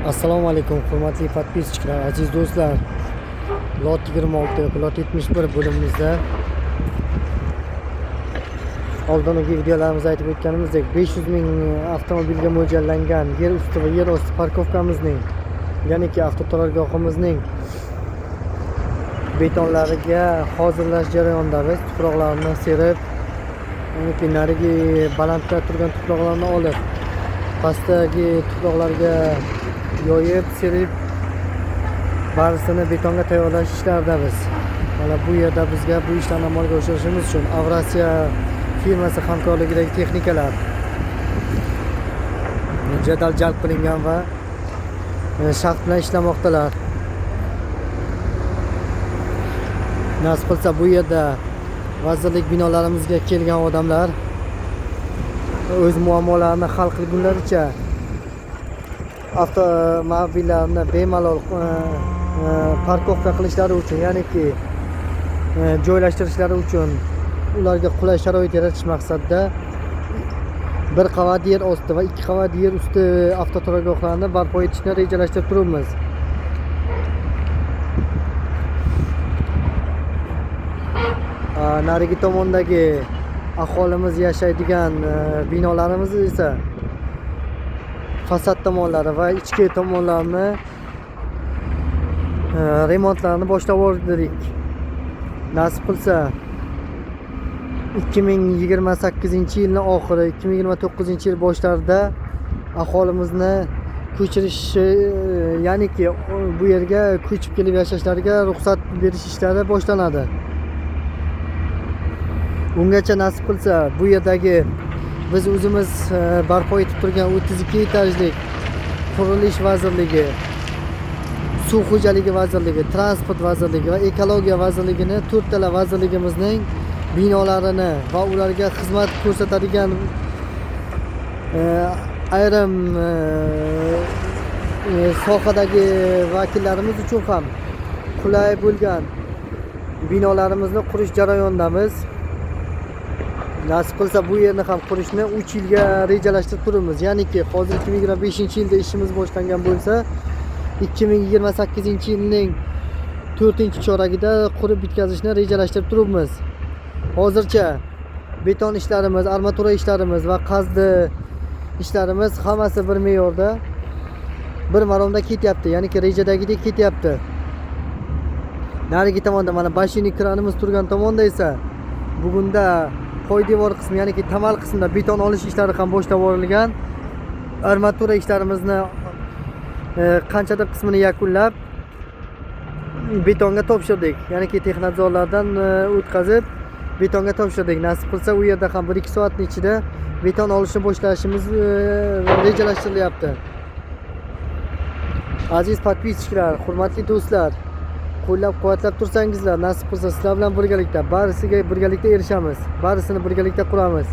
Assalomu alaykum hurmatli podpischilar, aziz do'stlar. Lot 26 yoki lot 71 bo'limimizda oldingi videolarimizda aytib o'tganimizdek 500 ming avtomobilga mo'ljallangan yer usti va yer osti parkovkamizning, ya'niki avtoturargohimizning betonlariga hozirlash jarayonidamiz. Tuproqlarni serib, ya'niki narigi balandda turgan tuproqlarni olib, pastdagi tuproqlarga yoyib, serib, barisini betonga tayyorlash ishlaridamiz. Mana bu yerda bizga bu ishlarni amalga oshirishimiz uchun Avrasiya firmasi hamkorligidagi texnikalar jadal jalb qilingan va shaft bilan ishlamoqdalar. Nasib qilsa bu yerda vazirlik binolarimizga kelgan odamlar o'z muammolarini hal qilgunlaricha avtomobillarni bemalol parkovka qilishlari uchun, ya'niki joylashtirishlari uchun ularga qulay sharoit yaratish maqsadida bir qavat yer osti va 2 qavat yer usti avtoturargohlarni barpo etishni rejalashtirib turibmiz. Narigi tomondagi aholimiz yashaydigan binolarimiz esa fasad tomonlari va ichki tomonlarni remontlarini boshlab yubordik. Nasib qilsa 2028-yilning oxiri, 2029-yil boshlarida aholimizni ko'chirish, ya'niki bu yerga ko'chib kelib yashashlariga ruxsat berish ishlari boshlanadi. Ungacha nasib qilsa bu yerdagi biz o'zimiz barpo etib turgan 32 etajlik Qurilish vazirligi, Suv xo'jaligi vazirligi, Transport vazirligi va Ekologiya vazirligini 4 tala vazirligimizning binolarini va ularga xizmat ko'rsatadigan ayrim sohadagi vakillarimiz uchun ham qulay bo'lgan binolarimizni qurish jarayonidamiz. Nasib qilsa bu yerni ham qurishni 3 yilga rejalashtirib turibmiz. Ya'niki hozir 2025-yilda ishimiz boshlangan bo'lsa, 2028-yilning 4-choragida qurib bitkazishni rejalashtirib turibmiz. Hozircha beton ishlarimiz, armatura ishlarimiz va qazdi ishlarimiz hammasi bir me'yorda, bir maromda ketyapti. Ya'niki rejadagidek ketyapti. Narigi tomonda mana bashini kranimiz turgan tomonda esa bugunda poydevor qismi, ya'niki tamal qismida beton olish ishlari ham boshlab yuborilgan. Armatura ishlarimizni qanchadir qismini yakunlab betonga topshirdik. Ya'niki texnadzorlardan o'tkazib betonga topshirdik. Nasib qilsa u yerda ham 1-2 soatning ichida beton olishni boshlashimiz rejalashtirilyapti. Aziz podpischilar, hurmatli do'stlar, qo'llab-quvvatlab tursangizlar, nasib qilsa sizlar bilan birgalikda barisiga birgalikda erishamiz. Barisini birgalikda quramiz.